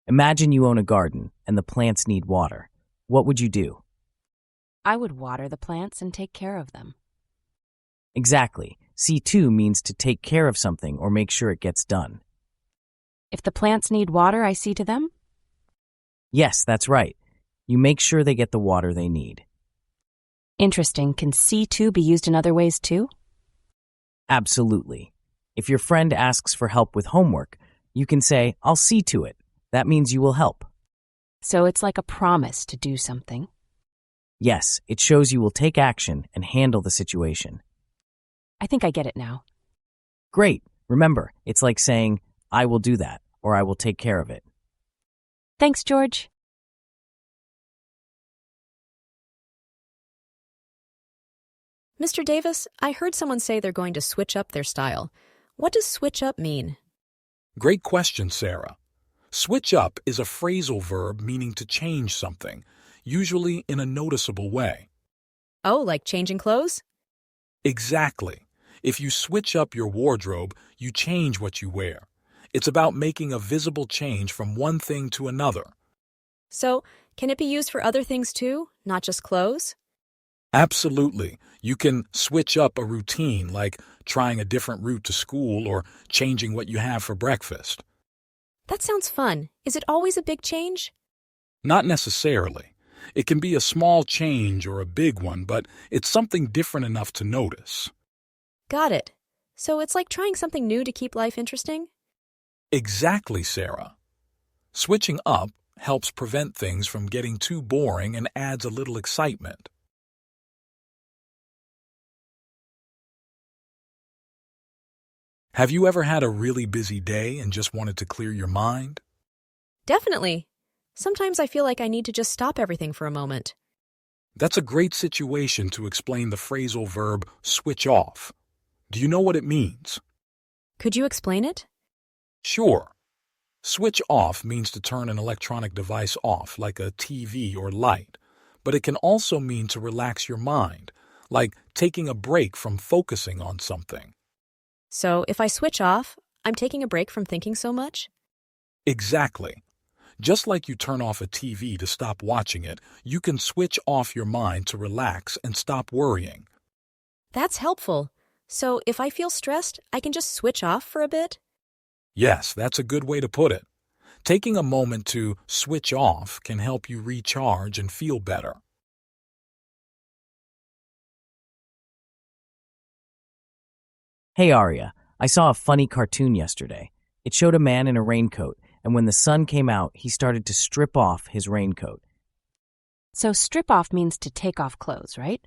Imagine you own a garden and the plants need water. What would you do? I would water the plants and take care of them. Exactly. See to means to take care of something or make sure it gets done. If the plants need water, I see to them? Yes, that's right. You make sure they get the water they need. Interesting. Can see to be used in other ways too? Absolutely. If your friend asks for help with homework, you can say, "I'll see to it." That means you will help. So it's like a promise to do something. Yes, it shows you will take action and handle the situation. I think I get it now. Great. Remember, it's like saying, "I will do that," or "I will take care of it." Thanks, George. Mr. Davis, I heard someone say they're going to switch up their style. What does switch up mean? Great question, Sarah. Switch up is a phrasal verb meaning to change something, usually in a noticeable way. Oh, like changing clothes? Exactly. If you switch up your wardrobe, you change what you wear. It's about making a visible change from one thing to another. So, can it be used for other things too, not just clothes? Absolutely. You can switch up a routine, like trying a different route to school or changing what you have for breakfast. That sounds fun. Is it always a big change? Not necessarily. It can be a small change or a big one, but it's something different enough to notice. Got it. So it's like trying something new to keep life interesting? Exactly, Sarah. Switching up helps prevent things from getting too boring and adds a little excitement. Have you ever had a really busy day and just wanted to clear your mind? Definitely. Sometimes I feel like I need to just stop everything for a moment. That's a great situation to explain the phrasal verb switch off. Do you know what it means? Could you explain it? Sure. Switch off means to turn an electronic device off, like a TV or light, but it can also mean to relax your mind, like taking a break from focusing on something. So if I switch off, I'm taking a break from thinking so much? Exactly. Just like you turn off a TV to stop watching it, you can switch off your mind to relax and stop worrying. That's helpful. So if I feel stressed, I can just switch off for a bit? Yes, that's a good way to put it. Taking a moment to switch off can help you recharge and feel better. Hey Arya, I saw a funny cartoon yesterday. It showed a man in a raincoat, and when the sun came out, he started to strip off his raincoat. So strip off means to take off clothes, right?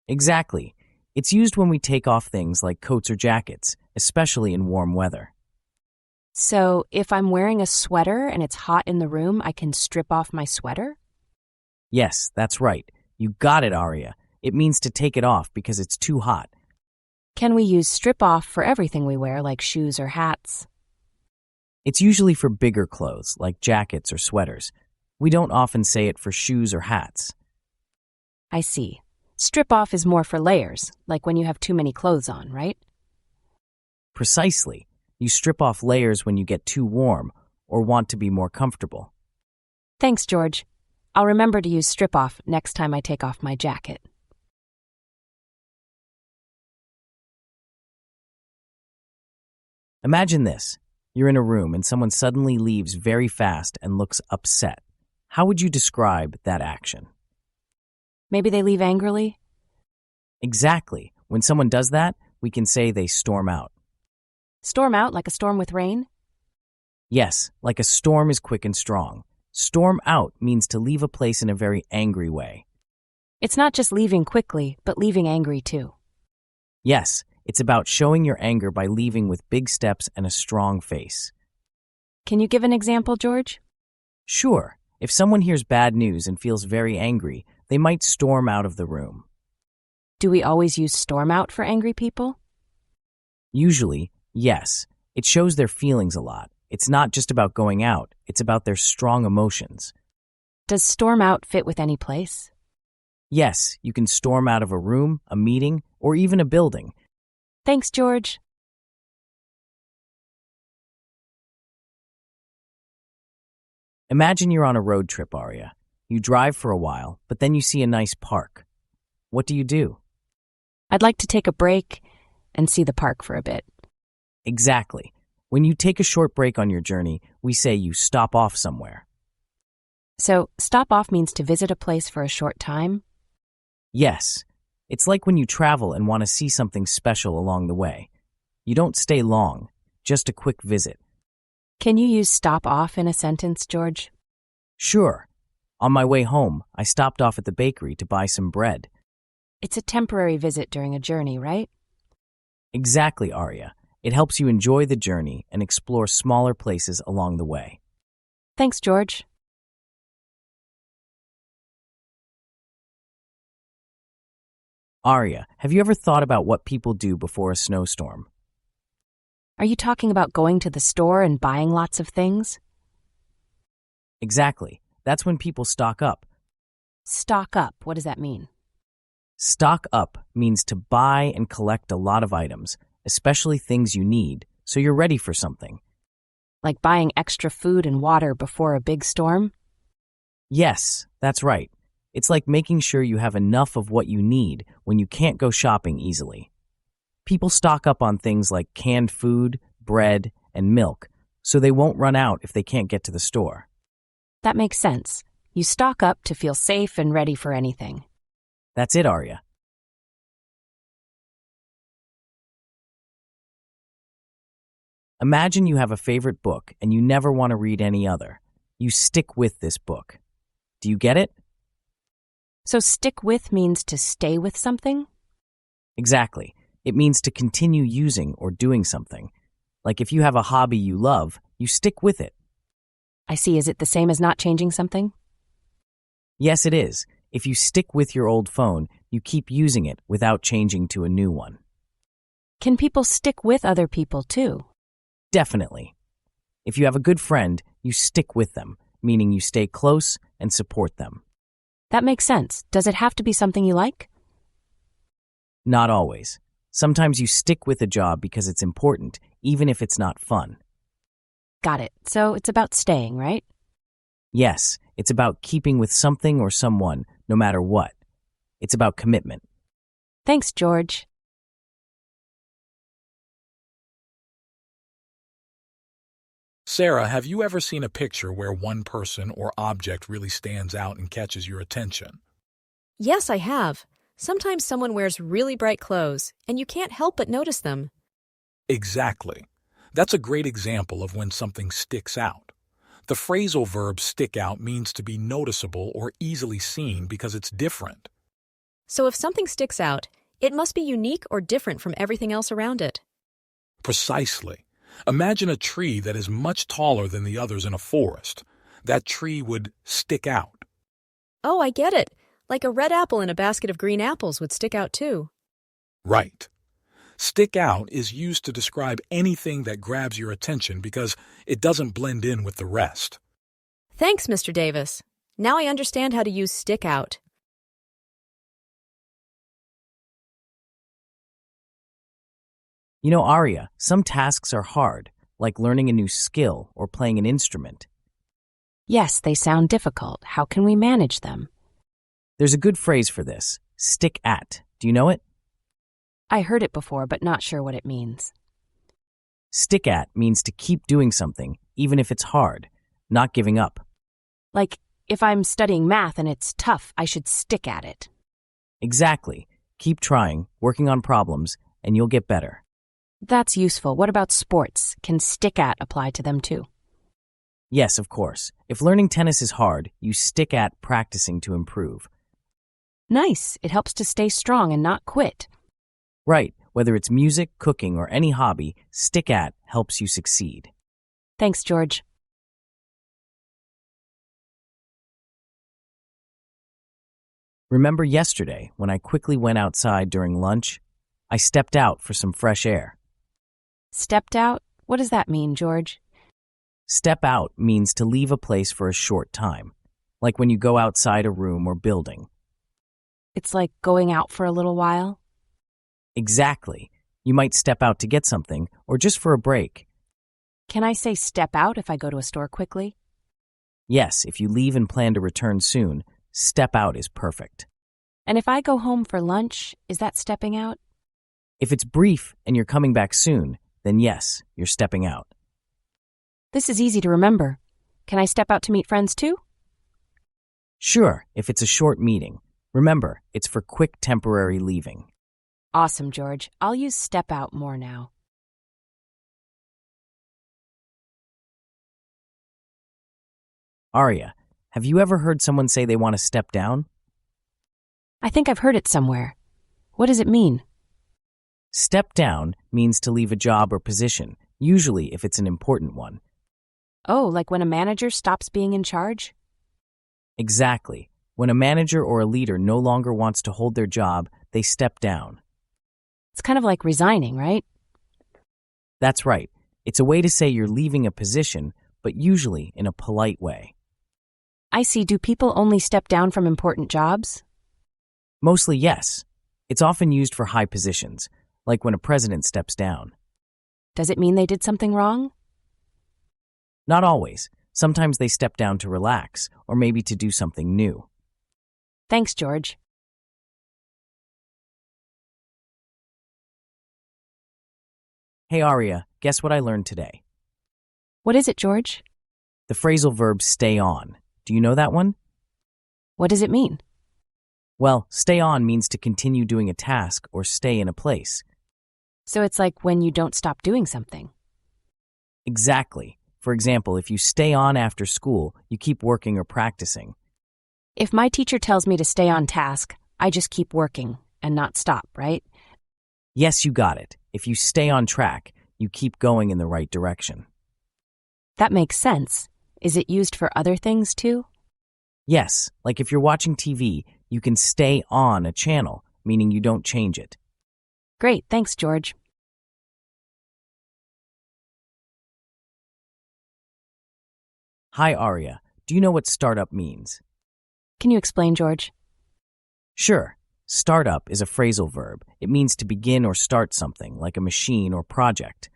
Exactly. It's used when we take off things like coats or jackets, especially in warm weather. So if I'm wearing a sweater and it's hot in the room, I can strip off my sweater? Yes, that's right. You got it, Arya. It means to take it off because it's too hot. Can we use strip off for everything we wear, like shoes or hats? It's usually for bigger clothes, like jackets or sweaters. We don't often say it for shoes or hats. I see. Strip off is more for layers, like when you have too many clothes on, right? Precisely. You strip off layers when you get too warm or want to be more comfortable. Thanks, George. I'll remember to use strip off next time I take off my jacket. Imagine this. You're in a room and someone suddenly leaves very fast and looks upset. How would you describe that action? Maybe they leave angrily? Exactly. When someone does that, we can say they storm out. Storm out like a storm with rain? Yes, like a storm is quick and strong. Storm out means to leave a place in a very angry way. It's not just leaving quickly, but leaving angry too. Yes, it's about showing your anger by leaving with big steps and a strong face. Can you give an example, George? Sure, if someone hears bad news and feels very angry, they might storm out of the room. Do we always use storm out for angry people? Usually, yes. It shows their feelings a lot. It's not just about going out, it's about their strong emotions. Does storm out fit with any place? Yes, you can storm out of a room, a meeting, or even a building. Thanks, George. Imagine you're on a road trip, Arya. You drive for a while, but then you see a nice park. What do? I'd like to take a break and see the park for a bit. Exactly. When you take a short break on your journey, we say you stop off somewhere. So, stop off means to visit a place for a short time? Yes. It's like when you travel and want to see something special along the way. You don't stay long, just a quick visit. Can you use stop off in a sentence, George? Sure. On my way home, I stopped off at the bakery to buy some bread. It's a temporary visit during a journey, right? Exactly, Arya. It helps you enjoy the journey and explore smaller places along the way. Thanks, George. Arya, have you ever thought about what people do before a snowstorm? Are you talking about going to the store and buying lots of things? Exactly. That's when people stock up. Stock up, what does that mean? Stock up means to buy and collect a lot of items, especially things you need, so you're ready for something. Like buying extra food and water before a big storm? Yes, that's right. It's like making sure you have enough of what you need when you can't go shopping easily. People stock up on things like canned food, bread, and milk, so they won't run out if they can't get to the store. That makes sense. You stock up to feel safe and ready for anything. That's it, Arya. Imagine you have a favorite book and you never want to read any other. You stick with this book. Do you get it? So stick with means to stay with something? Exactly. It means to continue using or doing something. Like if you have a hobby you love, you stick with it. I see. Is it the same as not changing something? Yes, it is. If you stick with your old phone, you keep using it without changing to a new one. Can people stick with other people too? Definitely. If you have a good friend, you stick with them, meaning you stay close and support them. That makes sense. Does it have to be something you like? Not always. Sometimes you stick with a job because it's important, even if it's not fun. Got it. So it's about staying, right? Yes, it's about keeping with something or someone, no matter what. It's about commitment. Thanks, George. Sarah, have you ever seen a picture where one person or object really stands out and catches your attention? Yes, I have. Sometimes someone wears really bright clothes, and you can't help but notice them. Exactly. That's a great example of when something sticks out. The phrasal verb stick out means to be noticeable or easily seen because it's different. So if something sticks out, it must be unique or different from everything else around it. Precisely. Imagine a tree that is much taller than the others in a forest. That tree would stick out. Oh, I get it. Like a red apple in a basket of green apples would stick out too. Right. Stick out is used to describe anything that grabs your attention because it doesn't blend in with the rest. Thanks, Mr. Davis. Now I understand how to use stick out. You know, Arya, some tasks are hard, like learning a new skill or playing an instrument. Yes, they sound difficult. How can we manage them? There's a good phrase for this, stick at. Do you know it? I heard it before, but not sure what it means. Stick at means to keep doing something, even if it's hard, not giving up. Like, if I'm studying math and it's tough, I should stick at it. Exactly. Keep trying, working on problems, and you'll get better. That's useful. What about sports? Can stick at apply to them too? Yes, of course. If learning tennis is hard, you stick at practicing to improve. Nice. It helps to stay strong and not quit. Right. Whether it's music, cooking, or any hobby, stick at helps you succeed. Thanks, George. Remember yesterday when I quickly went outside during lunch? I stepped out for some fresh air. Stepped out? What does that mean, George? Step out means to leave a place for a short time, like when you go outside a room or building. It's like going out for a little while? Exactly. You might step out to get something or just for a break. Can I say step out if I go to a store quickly? Yes, if you leave and plan to return soon, step out is perfect. And if I go home for lunch, is that stepping out? If it's brief and you're coming back soon, then yes, you're stepping out. This is easy to remember. Can I step out to meet friends too? Sure, if it's a short meeting. Remember, it's for quick temporary leaving. Awesome, George. I'll use step out more now. Aria, have you ever heard someone say they want to step down? I think I've heard it somewhere. What does it mean? Step down means to leave a job or position, usually if it's an important one. Oh, like when a manager stops being in charge? Exactly. When a manager or a leader no longer wants to hold their job, they step down. It's kind of like resigning, right? That's right. It's a way to say you're leaving a position, but usually in a polite way. I see. Do people only step down from important jobs? Mostly yes. It's often used for high positions, like when a president steps down. Does it mean they did something wrong? Not always. Sometimes they step down to relax, or maybe to do something new. Thanks, George. Hey Aria, guess what I learned today? What is it, George? The phrasal verb stay on. Do you know that one? What does it mean? Well, stay on means to continue doing a task or stay in a place. So it's like when you don't stop doing something. Exactly. For example, if you stay on after school, you keep working or practicing. If my teacher tells me to stay on task, I just keep working and not stop, right? Yes, you got it. If you stay on track, you keep going in the right direction. That makes sense. Is it used for other things too? Yes, like if you're watching TV, you can stay on a channel, meaning you don't change it. Great, thanks, George. Hi, Aria. Do you know what startup means? Can you explain, George? Sure. Startup is a phrasal verb. It means to begin or start something, like a machine or project.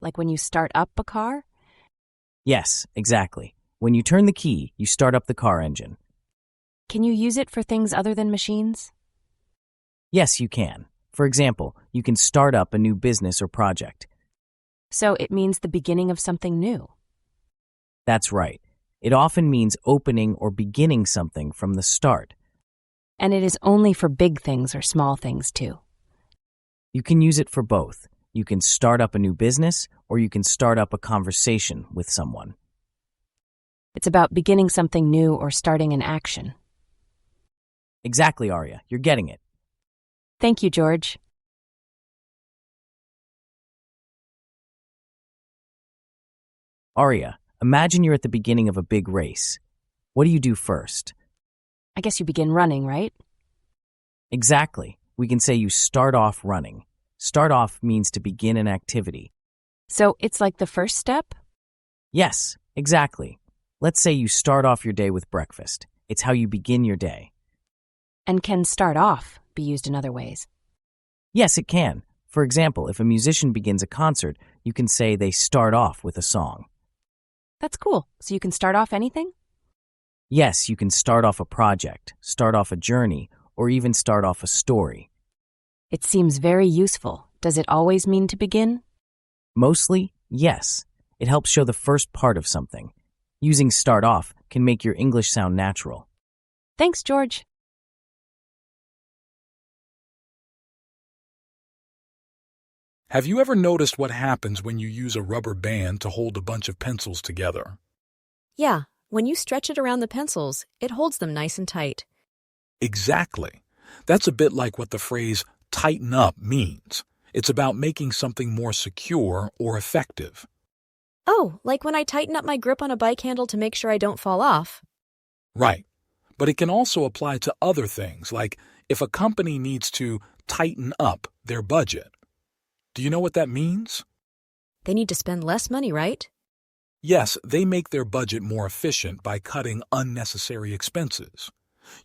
Like when you start up a car? Yes, exactly. When you turn the key, you start up the car engine. Can you use it for things other than machines? Yes, you can. For example, you can start up a new business or project. So it means the beginning of something new. That's right. It often means opening or beginning something from the start. And it is only for big things or small things too. You can use it for both. You can start up a new business, or you can start up a conversation with someone. It's about beginning something new or starting an action. Exactly, Aria. You're getting it. Thank you, George. Aria, imagine you're at the beginning of a big race. What do you do first? I guess you begin running, right? Exactly. We can say you start off running. Start off means to begin an activity. So it's like the first step? Yes, exactly. Let's say you start off your day with breakfast. It's how you begin your day. And can start off be used in other ways? Yes, it can. For example, if a musician begins a concert, you can say they start off with a song. That's cool. So you can start off anything? Yes, you can start off a project, start off a journey, or even start off a story. It seems very useful. Does it always mean to begin? Mostly, yes. It helps show the first part of something. Using start off can make your English sound natural. Thanks, George. Have you ever noticed what happens when you use a rubber band to hold a bunch of pencils together? Yeah, when you stretch it around the pencils, it holds them nice and tight. Exactly. That's a bit like what the phrase tighten up means. It's about making something more secure or effective. Oh, like when I tighten up my grip on a bike handle to make sure I don't fall off. Right. But it can also apply to other things, like if a company needs to tighten up their budget. Do you know what that means? They need to spend less money, right? Yes, they make their budget more efficient by cutting unnecessary expenses.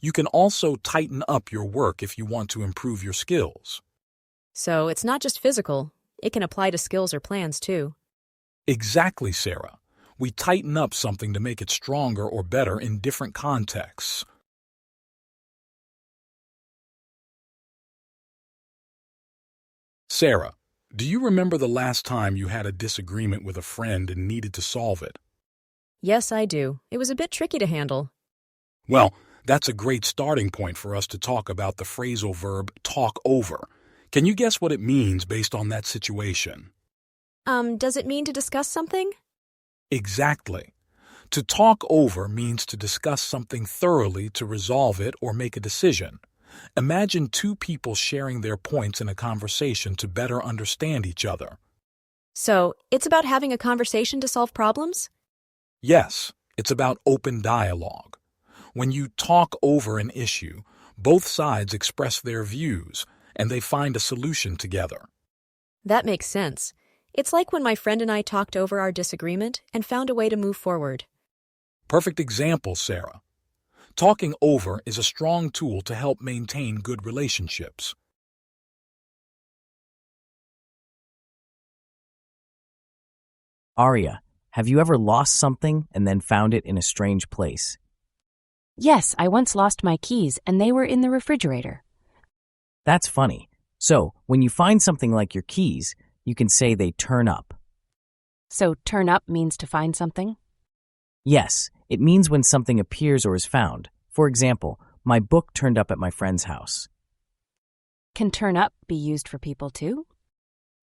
You can also tighten up your work if you want to improve your skills. So it's not just physical. It can apply to skills or plans, too. Exactly, Sarah. We tighten up something to make it stronger or better in different contexts. Sarah, do you remember the last time you had a disagreement with a friend and needed to solve it? Yes, I do. It was a bit tricky to handle. Well, that's a great starting point for us to talk about the phrasal verb talk over. Can you guess what it means based on that situation? Does it mean to discuss something? Exactly. To talk over means to discuss something thoroughly to resolve it or make a decision. Imagine two people sharing their points in a conversation to better understand each other. So, it's about having a conversation to solve problems? Yes, it's about open dialogue. When you talk over an issue, both sides express their views, and they find a solution together. That makes sense. It's like when my friend and I talked over our disagreement and found a way to move forward. Perfect example, Sarah. Talking over is a strong tool to help maintain good relationships. Aria, have you ever lost something and then found it in a strange place? Yes, I once lost my keys and they were in the refrigerator. That's funny. So, when you find something like your keys, you can say they turn up. So turn up means to find something? Yes, it means when something appears or is found. For example, my book turned up at my friend's house. Can turn up be used for people too?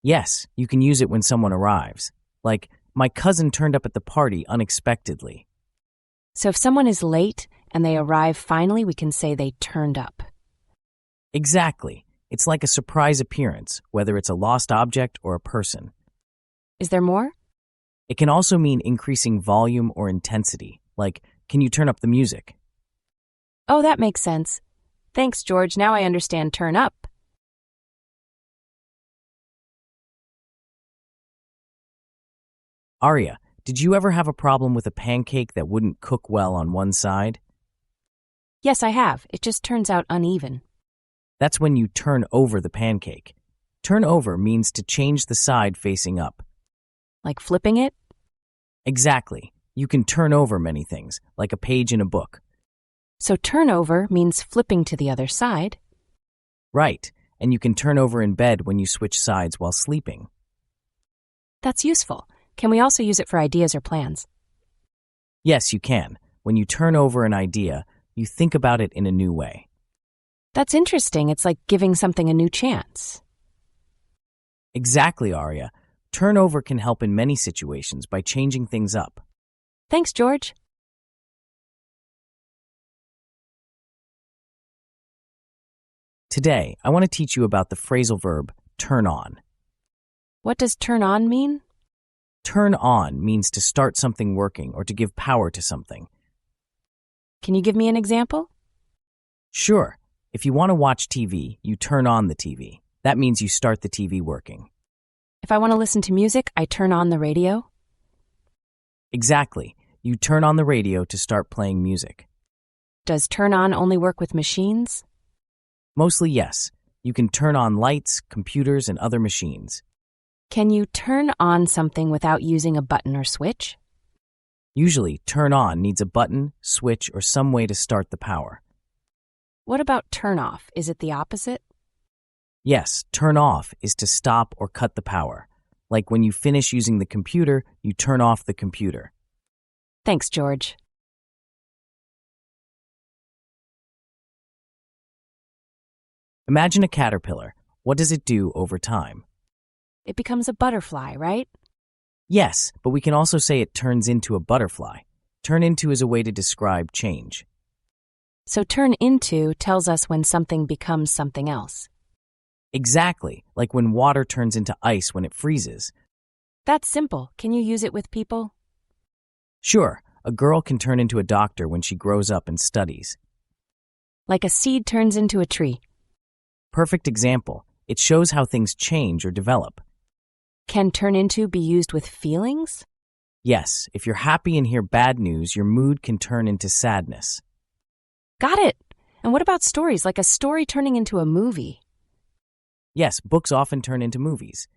Yes, you can use it when someone arrives. Like, my cousin turned up at the party unexpectedly. So if someone is late and they arrive finally, we can say they turned up. Exactly. It's like a surprise appearance, whether it's a lost object or a person. Is there more? It can also mean increasing volume or intensity, like, can you turn up the music? Oh, that makes sense. Thanks, George. Now I understand turn up. Aria, did you ever have a problem with a pancake that wouldn't cook well on one side? Yes, I have. It just turns out uneven. That's when you turn over the pancake. Turn over means to change the side facing up. Like flipping it? Exactly. You can turn over many things, like a page in a book. So turn over means flipping to the other side. Right, and you can turn over in bed when you switch sides while sleeping. That's useful. Can we also use it for ideas or plans? Yes, you can. When you turn over an idea, you think about it in a new way. That's interesting. It's like giving something a new chance. Exactly, Aria. Turnover can help in many situations by changing things up. Thanks, George. Today, I want to teach you about the phrasal verb turn on. What does turn on mean? Turn on means to start something working or to give power to something. Can you give me an example? Sure. If you want to watch TV, you turn on the TV. That means you start the TV working. If I want to listen to music, I turn on the radio. Exactly. You turn on the radio to start playing music. Does turn on only work with machines? Mostly yes. You can turn on lights, computers, and other machines. Can you turn on something without using a button or switch? Usually, turn on needs a button, switch, or some way to start the power. What about turn off? Is it the opposite? Yes, turn off is to stop or cut the power. Like when you finish using the computer, you turn off the computer. Thanks, George. Imagine a caterpillar. What does it do over time? It becomes a butterfly, right? Yes, but we can also say it turns into a butterfly. Turn into is a way to describe change. So turn into tells us when something becomes something else. Exactly, like when water turns into ice when it freezes. That's simple. Can you use it with people? Sure, a girl can turn into a doctor when she grows up and studies. Like a seed turns into a tree. Perfect example. It shows how things change or develop. Can turn into be used with feelings? Yes, if you're happy and hear bad news, your mood can turn into sadness. Got it. And what about stories, like a story turning into a movie? Yes, books often turn into movies.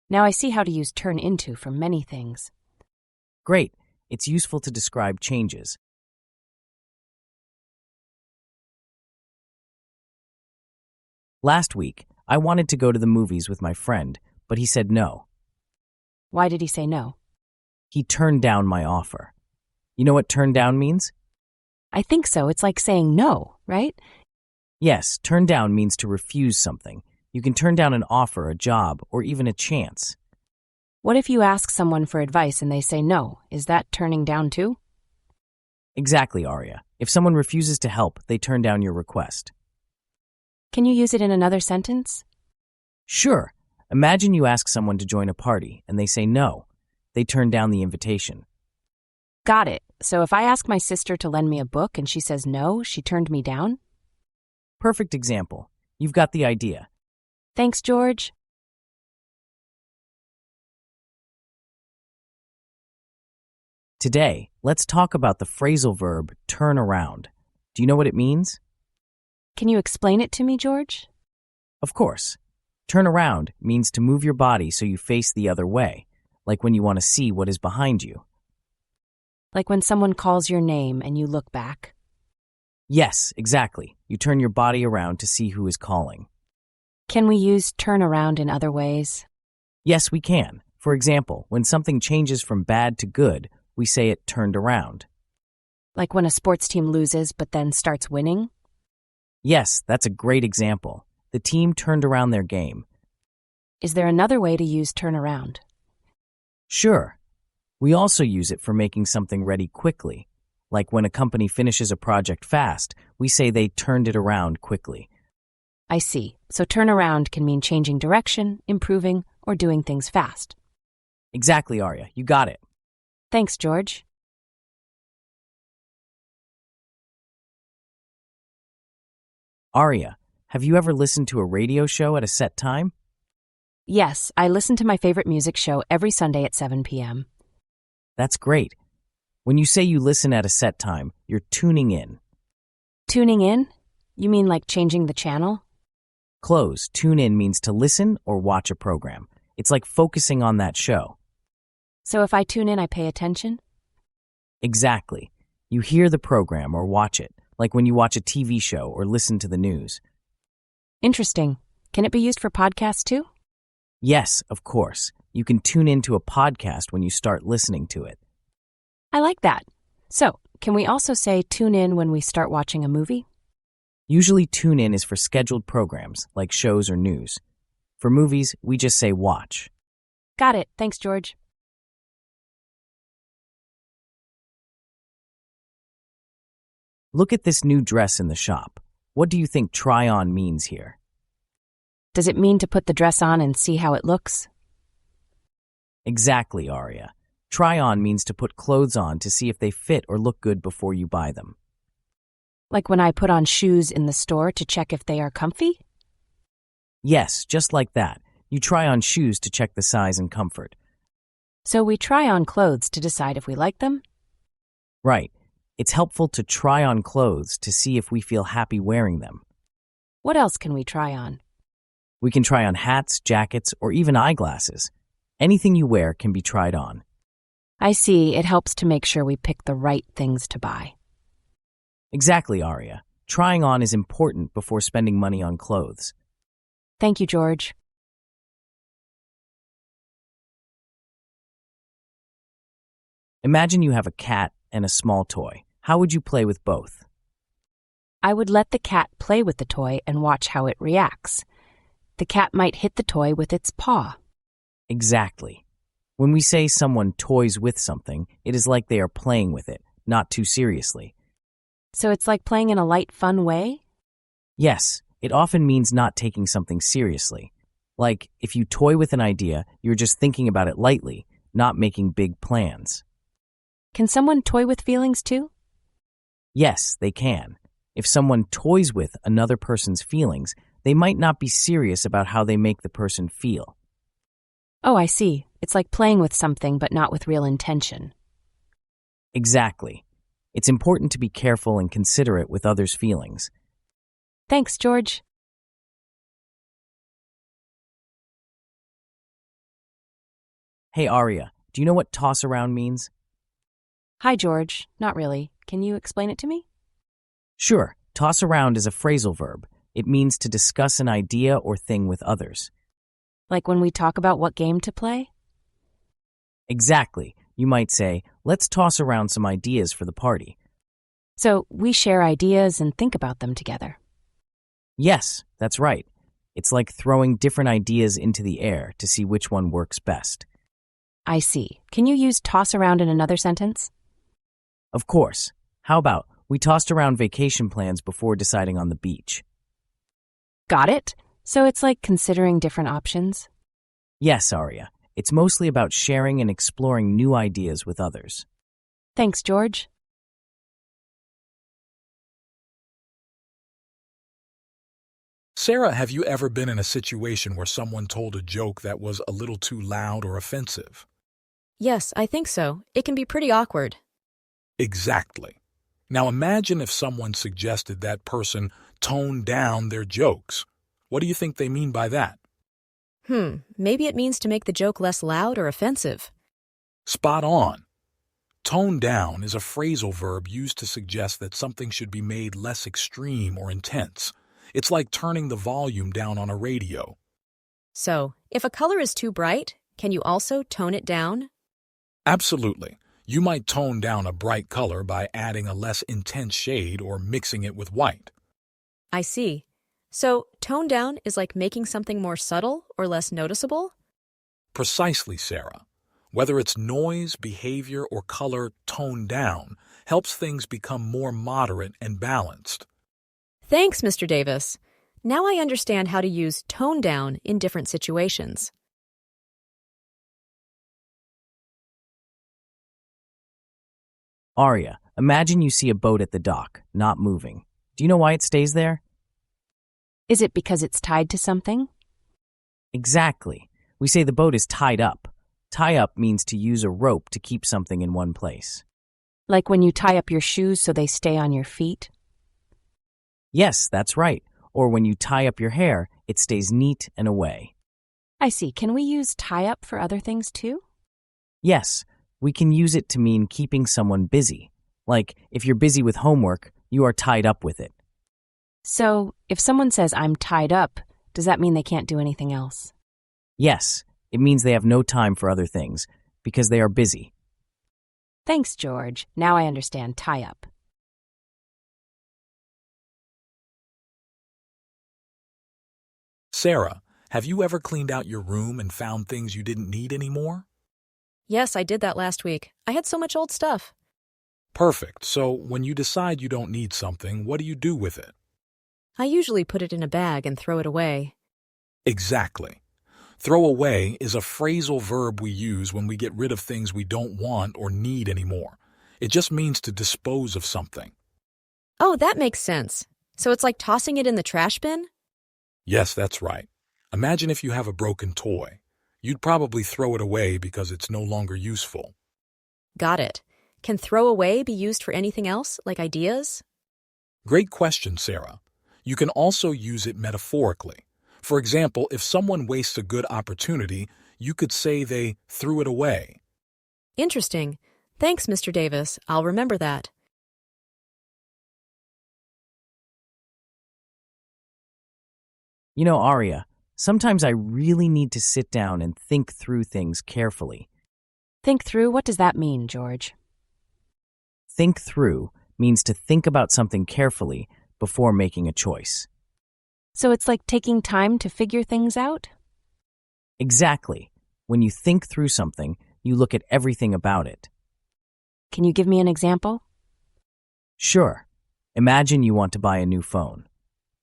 Now I see how to use turn into for many things. Great. It's useful to describe changes. Last week, I wanted to go to the movies with my friend, but he said no. Why did he say no? He turned down my offer. You know what turn down means? I think so. It's like saying no, right? Yes, turn down means to refuse something. You can turn down an offer, a job, or even a chance. What if you ask someone for advice and they say no? Is that turning down too? Exactly, Arya. If someone refuses to help, they turn down your request. Can you use it in another sentence? Sure. Imagine you ask someone to join a party and they say no. They turn down the invitation. Got it. So if I ask my sister to lend me a book and she says no, she turned me down? Perfect example. You've got the idea. Thanks, George. Today, let's talk about the phrasal verb turn around. Do you know what it means? Can you explain it to me, George? Of course. Turn around means to move your body so you face the other way, like when you want to see what is behind you. Like when someone calls your name and you look back? Yes, exactly. You turn your body around to see who is calling. Can we use turn around in other ways? Yes, we can. For example, when something changes from bad to good, we say it turned around. Like when a sports team loses but then starts winning? Yes, that's a great example. The team turned around their game. Is there another way to use turn around? Sure. We also use it for making something ready quickly. Like when a company finishes a project fast, we say they turned it around quickly. I see. So turn around can mean changing direction, improving, or doing things fast. Exactly, Arya. You got it. Thanks, George. Arya, have you ever listened to a radio show at a set time? Yes, I listen to my favorite music show every Sunday at 7 p.m. That's great. When you say you listen at a set time, you're tuning in. Tuning in? You mean like changing the channel? Close. Tune in means to listen or watch a program. It's like focusing on that show. So if I tune in, I pay attention? Exactly. You hear the program or watch it, like when you watch a TV show or listen to the news. Interesting. Can it be used for podcasts too? Yes, of course. You can tune into a podcast when you start listening to it. I like that. So, can we also say tune in when we start watching a movie? Usually tune in is for scheduled programs, like shows or news. For movies, we just say watch. Got it. Thanks, George. Look at this new dress in the shop. What do you think try on means here? Does it mean to put the dress on and see how it looks? Exactly, Arya. Try on means to put clothes on to see if they fit or look good before you buy them. Like when I put on shoes in the store to check if they are comfy? Yes, just like that. You try on shoes to check the size and comfort. So we try on clothes to decide if we like them? Right. It's helpful to try on clothes to see if we feel happy wearing them. What else can we try on? We can try on hats, jackets, or even eyeglasses. Anything you wear can be tried on. I see. It helps to make sure we pick the right things to buy. Exactly, Arya. Trying on is important before spending money on clothes. Thank you, George. Imagine you have a cat and a small toy. How would you play with both? I would let the cat play with the toy and watch how it reacts. The cat might hit the toy with its paw. Exactly. When we say someone toys with something, it is like they are playing with it, not too seriously. So it's like playing in a light, fun way? Yes, it often means not taking something seriously. Like, if you toy with an idea, you're just thinking about it lightly, not making big plans. Can someone toy with feelings too? Yes, they can. If someone toys with another person's feelings, they might not be serious about how they make the person feel. Oh, I see. It's like playing with something but not with real intention. Exactly. It's important to be careful and considerate with others' feelings. Thanks, George. Hey, Arya, do you know what toss around means? Hi, George. Not really. Can you explain it to me? Sure, toss around is a phrasal verb. It means to discuss an idea or thing with others. Like when we talk about what game to play? Exactly. You might say, let's toss around some ideas for the party. So we share ideas and think about them together. Yes, that's right. It's like throwing different ideas into the air to see which one works best. I see. Can you use toss around in another sentence? Of course. How about, we tossed around vacation plans before deciding on the beach? Got it. So it's like considering different options? Yes, Arya. It's mostly about sharing and exploring new ideas with others. Thanks, George. Sarah, have you ever been in a situation where someone told a joke that was a little too loud or offensive? Yes, I think so. It can be pretty awkward. Exactly. Now imagine if someone suggested that person tone down their jokes. What do you think they mean by that? Maybe it means to make the joke less loud or offensive. Spot on. Tone down is a phrasal verb used to suggest that something should be made less extreme or intense. It's like turning the volume down on a radio. So, if a color is too bright, can you also tone it down? Absolutely. You might tone down a bright color by adding a less intense shade or mixing it with white. I see. So, tone down is like making something more subtle or less noticeable? Precisely, Sarah. Whether it's noise, behavior, or color, toned down helps things become more moderate and balanced. Thanks, Mr. Davis. Now I understand how to use tone down in different situations. Arya, imagine you see a boat at the dock, not moving. Do you know why it stays there? Is it because it's tied to something? Exactly. We say the boat is tied up. Tie up means to use a rope to keep something in one place. Like when you tie up your shoes so they stay on your feet? Yes, that's right. Or when you tie up your hair, it stays neat and away. I see. Can we use tie up for other things too? Yes, we can use it to mean keeping someone busy. Like, if you're busy with homework, you are tied up with it. So, if someone says, I'm tied up, does that mean they can't do anything else? Yes, it means they have no time for other things, because they are busy. Thanks, George. Now I understand tie up. Sarah, have you ever cleaned out your room and found things you didn't need anymore? Yes, I did that last week. I had so much old stuff. Perfect. So when you decide you don't need something, what do you do with it? I usually put it in a bag and throw it away. Exactly. Throw away is a phrasal verb we use when we get rid of things we don't want or need anymore. It just means to dispose of something. Oh, that makes sense. So it's like tossing it in the trash bin? Yes, that's right. Imagine if you have a broken toy. You'd probably throw it away because it's no longer useful. Got it. Can throw away be used for anything else, like ideas? Great question, Sarah. You can also use it metaphorically. For example, if someone wastes a good opportunity, you could say they threw it away. Interesting. Thanks, Mr. Davis. I'll remember that. You know, Arya, sometimes I really need to sit down and think through things carefully. Think through? What does that mean, George? Think through means to think about something carefully before making a choice. So it's like taking time to figure things out? Exactly. When you think through something, you look at everything about it. Can you give me an example? Sure. Imagine you want to buy a new phone.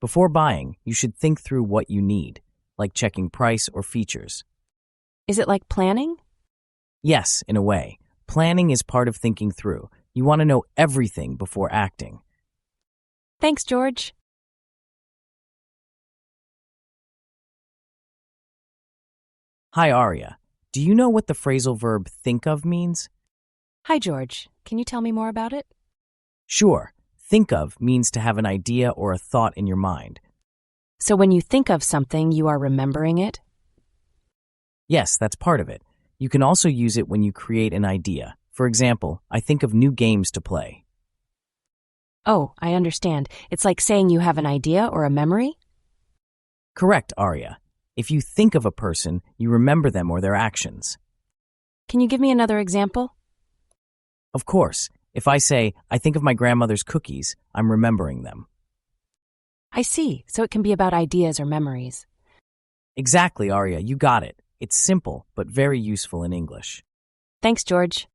Before buying, you should think through what you need, like checking price or features. Is it like planning? Yes, in a way. Planning is part of thinking through. You want to know everything before acting. Thanks, George. Hi, Arya. Do you know what the phrasal verb think of means? Hi, George. Can you tell me more about it? Sure. Think of means to have an idea or a thought in your mind. So when you think of something, you are remembering it? Yes, that's part of it. You can also use it when you create an idea. For example, I think of new games to play. Oh, I understand. It's like saying you have an idea or a memory? Correct, Arya. If you think of a person, you remember them or their actions. Can you give me another example? Of course, if I say, I think of my grandmother's cookies, I'm remembering them. I see. So it can be about ideas or memories. Exactly, Arya, you got it. It's simple, but very useful in English. Thanks, George.